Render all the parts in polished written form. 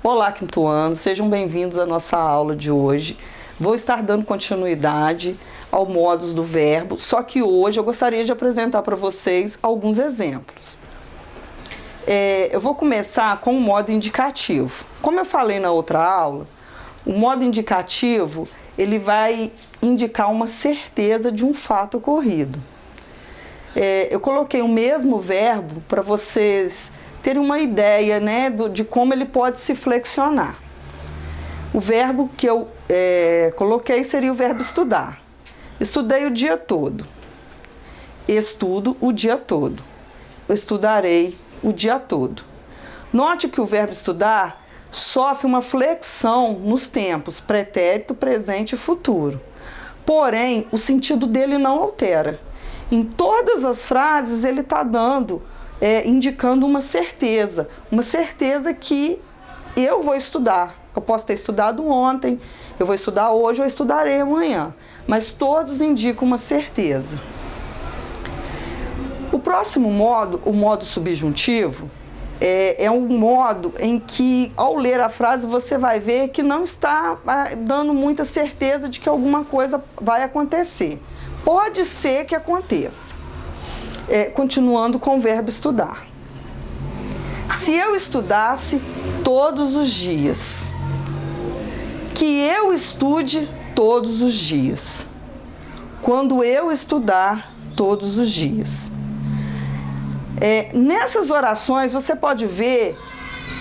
Olá, quinto ano, sejam bem-vindos à nossa aula de hoje. Vou estar dando continuidade ao modus do verbo, só que hoje eu gostaria de apresentar para vocês alguns exemplos. Eu vou começar com o modo indicativo. Como eu falei na outra aula, o modo indicativo ele vai indicar uma certeza de um fato ocorrido. Eu coloquei o mesmo verbo para vocês terem uma ideia, né, de como ele pode se flexionar. O verbo que eu coloquei seria o verbo estudar. Estudei o dia todo. Estudo o dia todo. Eu estudarei o dia todo. Note que o verbo estudar sofre uma flexão nos tempos pretérito, presente e futuro. Porém, o sentido dele não altera. Em todas as frases ele está indicando uma certeza que eu vou estudar. Eu posso ter estudado ontem, eu vou estudar hoje, eu estudarei amanhã. Mas todos indicam uma certeza. O próximo modo, o modo subjuntivo, é um modo em que, ao ler a frase, você vai ver que não está dando muita certeza de que alguma coisa vai acontecer. Pode ser que aconteça. Continuando com o verbo estudar. Se eu estudasse todos os dias. Que eu estude todos os dias. Quando eu estudar todos os dias. Nessas orações você pode ver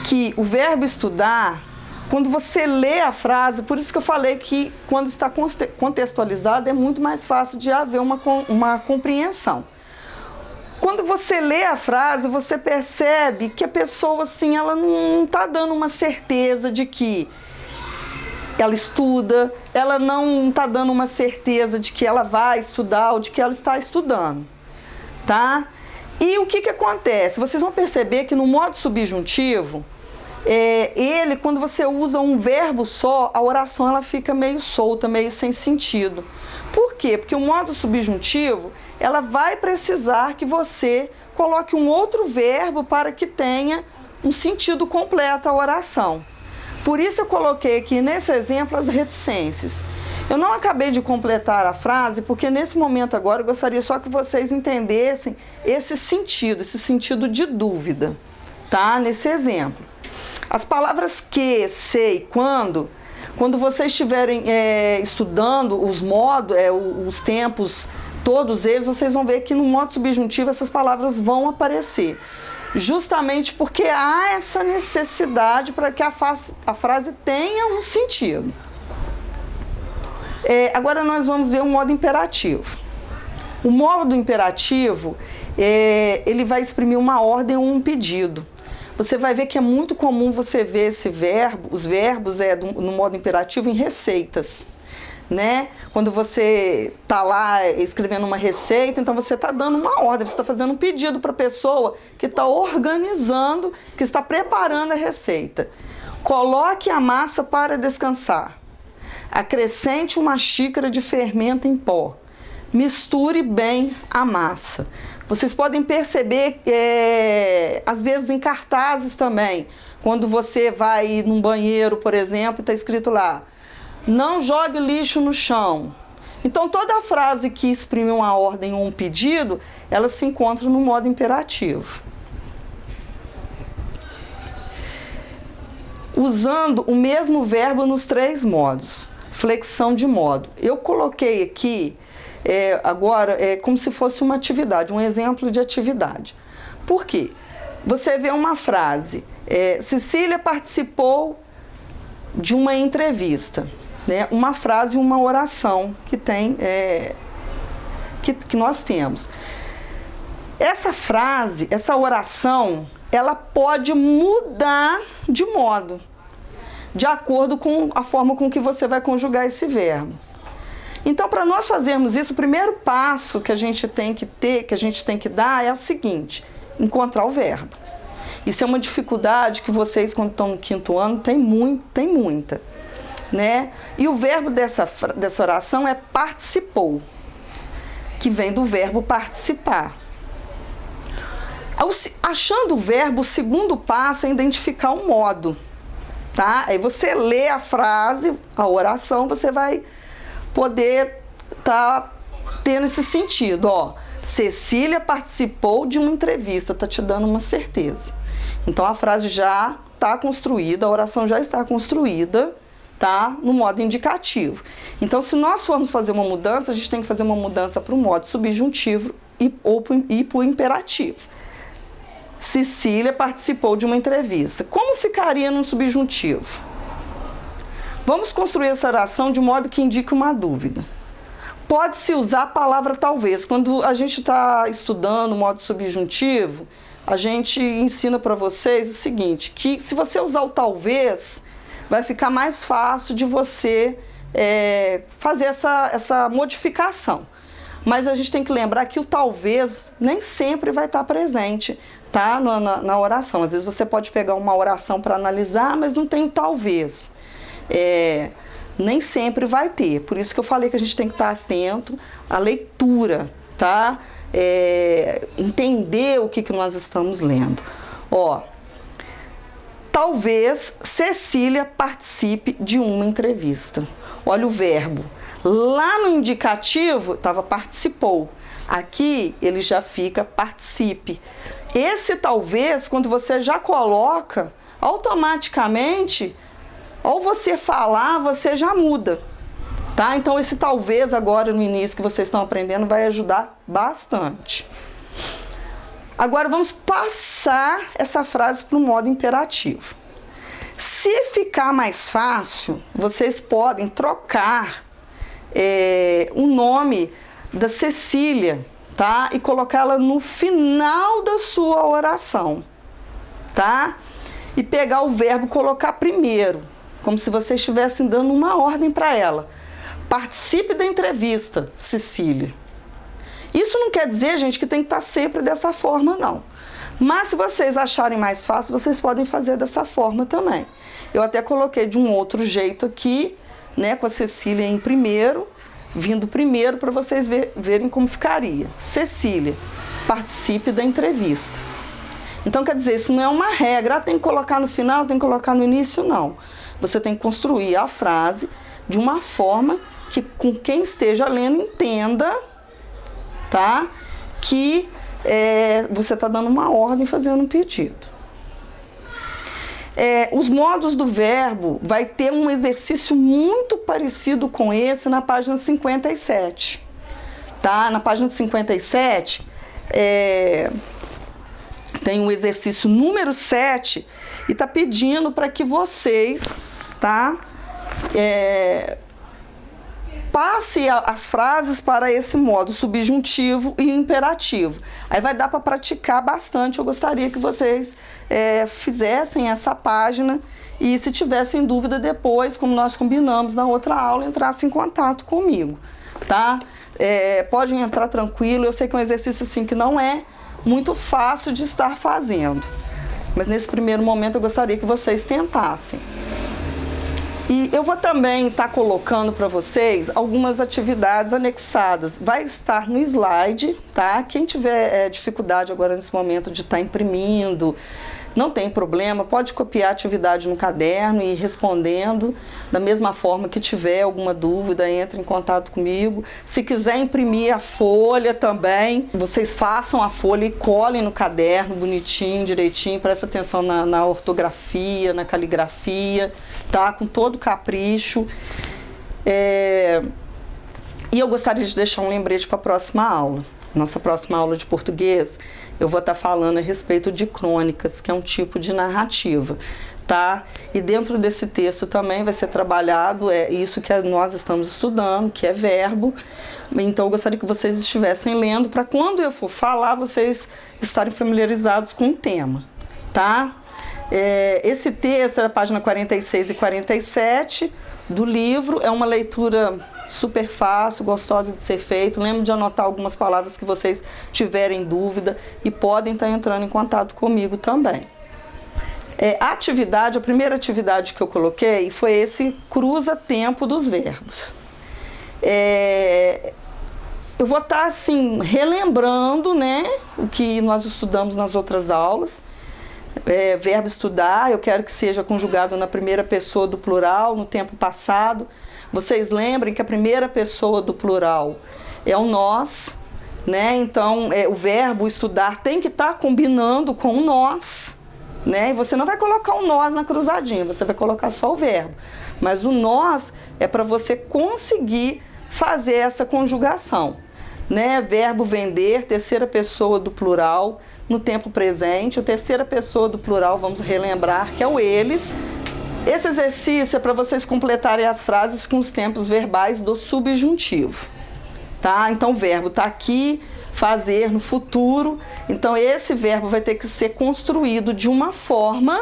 que o verbo estudar, quando você lê a frase, por isso que eu falei que quando está contextualizado é muito mais fácil de haver uma compreensão. Quando você lê a frase, você percebe que a pessoa assim, ela não está dando uma certeza de que ela estuda, ela não está dando uma certeza de que ela vai estudar ou de que ela está estudando, tá? E o que acontece? Vocês vão perceber que no modo subjuntivo, quando você usa um verbo só, a oração ela fica meio solta, meio sem sentido. Por quê? Porque o modo subjuntivo, ela vai precisar que você coloque um outro verbo para que tenha um sentido completo a oração. Por isso eu coloquei aqui nesse exemplo as reticências. Eu não acabei de completar a frase, porque nesse momento agora eu gostaria só que vocês entendessem esse sentido de dúvida, tá? Nesse exemplo. As palavras que, sei, quando vocês estiverem estudando os modos, os tempos, todos eles, vocês vão ver que no modo subjuntivo essas palavras vão aparecer. Justamente porque há essa necessidade para que a frase tenha um sentido. Agora nós vamos ver o modo imperativo. O modo imperativo, ele vai exprimir uma ordem ou um pedido. Você vai ver que é muito comum você ver os verbos no modo imperativo em receitas, né? Quando você está lá escrevendo uma receita, então você está dando uma ordem, você está fazendo um pedido para a pessoa que está organizando, que está preparando a receita. Coloque a massa para descansar. Acrescente uma xícara de fermento em pó. Misture bem a massa. Vocês podem perceber, às vezes em cartazes também, quando você vai num banheiro, por exemplo, está escrito lá, não jogue lixo no chão. Então, toda a frase que exprime uma ordem ou um pedido, ela se encontra no modo imperativo. Usando o mesmo verbo nos três modos. Flexão de modo. Eu coloquei aqui, agora, como se fosse uma atividade, um exemplo de atividade. Por quê? Você vê uma frase, Cecília participou de uma entrevista, né? Uma frase e uma oração que nós temos. Essa frase, essa oração, ela pode mudar de modo, de acordo com a forma com que você vai conjugar esse verbo. Então, para nós fazermos isso, o primeiro passo que a gente tem que dar é o seguinte, encontrar o verbo. Isso é uma dificuldade que vocês, quando estão no quinto ano, tem muita, né? E o verbo dessa oração é participou, que vem do verbo participar. Achando o verbo, o segundo passo é identificar o modo. tá? Aí você lê a frase, a oração, você vai poder tá tendo esse sentido, ó. Cecília participou de uma entrevista, tá te dando uma certeza. Então a frase já está construída, a oração já está construída, tá? No modo indicativo. Então, se nós formos fazer uma mudança, a gente tem que fazer uma mudança para o modo subjuntivo e para o imperativo. Cecília participou de uma entrevista. Como ficaria no subjuntivo? Vamos construir essa oração de modo que indique uma dúvida. Pode-se usar a palavra talvez. Quando a gente está estudando o modo subjuntivo, a gente ensina para vocês o seguinte, que se você usar o talvez, vai ficar mais fácil de você fazer essa modificação. Mas a gente tem que lembrar que o talvez nem sempre vai estar presente, tá? Na oração. Às vezes você pode pegar uma oração para analisar, mas não tem o talvez. Nem sempre vai ter. Por isso que eu falei que a gente tem que estar atento à leitura, tá? Entender o que nós estamos lendo. Ó, talvez Cecília participe de uma entrevista. Olha o verbo. Lá no indicativo estava participou. Aqui ele já fica participe. Esse talvez, quando você já coloca, automaticamente, ao você falar, você já muda. Tá? Então esse talvez agora no início que vocês estão aprendendo vai ajudar bastante. Agora vamos passar essa frase para o modo imperativo. Se ficar mais fácil, vocês podem trocar o nome da Cecília, tá? E colocá-la no final da sua oração, tá? E pegar o verbo colocar primeiro, como se vocês estivessem dando uma ordem para ela. Participe da entrevista, Cecília. Isso não quer dizer, gente, que tem que estar sempre dessa forma, não. Mas se vocês acharem mais fácil, vocês podem fazer dessa forma também. Eu até coloquei de um outro jeito aqui, né, com a Cecília em primeiro, vindo primeiro para vocês verem como ficaria. Cecília, participe da entrevista. Então, quer dizer, isso não é uma regra, tem que colocar no final, tem que colocar no início, não. Você tem que construir a frase de uma forma que com quem esteja lendo entenda, tá? Que você está dando uma ordem, fazendo um pedido. Os modos do verbo vai ter um exercício muito parecido com esse na página 57. Tá? Na página 57 tem o exercício número 7 e está pedindo para que vocês, tá? Passe as frases para esse modo subjuntivo e imperativo. Aí vai dar para praticar bastante. Eu gostaria que vocês fizessem essa página e, se tivessem dúvida depois, como nós combinamos na outra aula, entrassem em contato comigo, tá? Podem entrar tranquilo. Eu sei que é um exercício assim que não é muito fácil de estar fazendo, mas nesse primeiro momento eu gostaria que vocês tentassem. E eu vou também estar colocando para vocês algumas atividades anexadas. Vai estar no slide, tá? Quem tiver dificuldade agora nesse momento de estar imprimindo, não tem problema, pode copiar a atividade no caderno e ir respondendo. Da mesma forma que tiver alguma dúvida, entre em contato comigo. Se quiser imprimir a folha também, vocês façam a folha e colhem no caderno, bonitinho, direitinho. Presta atenção na ortografia, na caligrafia, tá? Com todo capricho. E eu gostaria de deixar um lembrete para a próxima aula. Nossa próxima aula de português, eu vou estar falando a respeito de crônicas, que é um tipo de narrativa, tá? E dentro desse texto também vai ser trabalhado isso que nós estamos estudando, que é verbo. Então eu gostaria que vocês estivessem lendo para quando eu for falar, vocês estarem familiarizados com o tema, tá? Esse texto é da página 46 e 47 do livro, é uma leitura super fácil, gostosa de ser feito. Lembre de anotar algumas palavras que vocês tiverem dúvida e podem estar entrando em contato comigo também. A primeira atividade que eu coloquei foi esse cruza-tempo dos verbos. Eu vou estar assim relembrando, né, o que nós estudamos nas outras aulas. verbo estudar, eu quero que seja conjugado na primeira pessoa do plural, no tempo passado. Vocês lembrem que a primeira pessoa do plural é o nós, né? Então, o verbo estudar tem que estar combinando com o nós, né? E você não vai colocar o nós na cruzadinha, você vai colocar só o verbo. Mas o nós é para você conseguir fazer essa conjugação, né? Verbo vender, terceira pessoa do plural, no tempo presente. A terceira pessoa do plural, vamos relembrar, que é o eles. Esse exercício é para vocês completarem as frases com os tempos verbais do subjuntivo, tá? Então, o verbo está aqui, fazer no futuro. Então, esse verbo vai ter que ser construído de uma forma,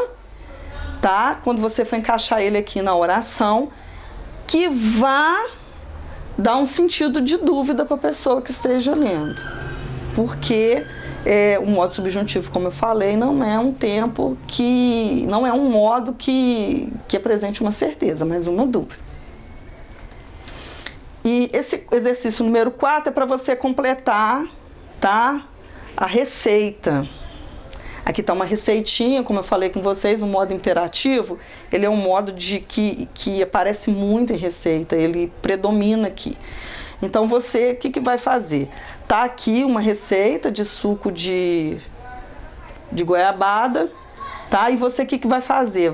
tá? Quando você for encaixar ele aqui na oração, que vá dar um sentido de dúvida para a pessoa que esteja lendo. Porque o modo subjuntivo, como eu falei, não é um tempo que... não é um modo que apresente uma certeza, mas uma dúvida. E esse exercício número 4 é para você completar, tá? A receita. Aqui está uma receitinha, como eu falei com vocês, o modo imperativo, ele é um modo que aparece muito em receita, ele predomina aqui. Então, você, o que vai fazer? Tá aqui uma receita de suco de goiabada, tá? E você, o que vai fazer?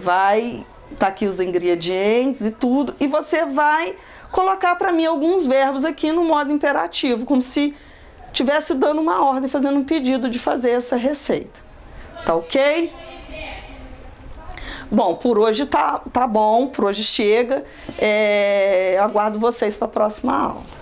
Tá aqui os ingredientes e tudo, e você vai colocar para mim alguns verbos aqui no modo imperativo, como se estivesse dando uma ordem, fazendo um pedido de fazer essa receita. Tá ok? Bom, por hoje tá bom, por hoje chega. Aguardo vocês para a próxima aula.